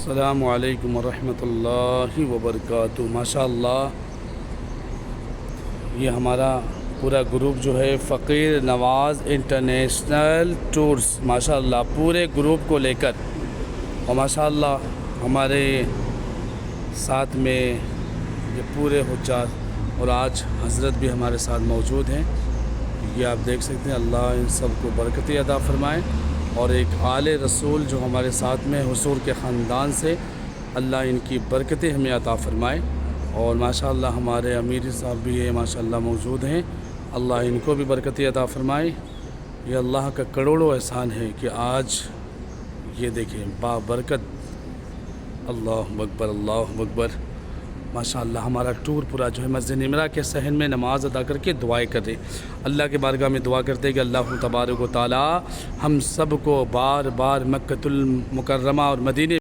السلام علیکم ورحمۃ اللہ وبرکاتہ۔ ماشاء اللہ یہ ہمارا پورا گروپ جو ہے فقیر نواز انٹرنیشنل ٹورز، ماشاء اللہ پورے گروپ کو لے کر، اور ماشاء اللہ ہمارے ساتھ میں یہ پورے حجاج اور آج حضرت بھی ہمارے ساتھ موجود ہیں۔ یہ آپ دیکھ سکتے ہیں، اللہ ان سب کو برکتیں عطا فرمائے، اور ایک آل رسول جو ہمارے ساتھ میں حضور کے خاندان سے، اللہ ان کی برکتیں ہمیں عطا فرمائے۔ اور ماشاءاللہ ہمارے امیر صاحب بھی یہ ماشاءاللہ موجود ہیں، اللہ ان کو بھی برکتیں عطا فرمائے۔ یہ اللہ کا کروڑوں احسان ہے کہ آج یہ دیکھیں بابرکت، اللہ اکبر اللہ اکبر، ماشاءاللہ ہمارا ٹور پورا جو ہے مسجد نمرہ کے صحن میں نماز ادا کر کے دعائیں کر رہے، اللہ کے بارگاہ میں دعا کرتے کہ اللہ تبارک و تعالی ہم سب کو بار بار مکۃ المکرمہ اور مدینے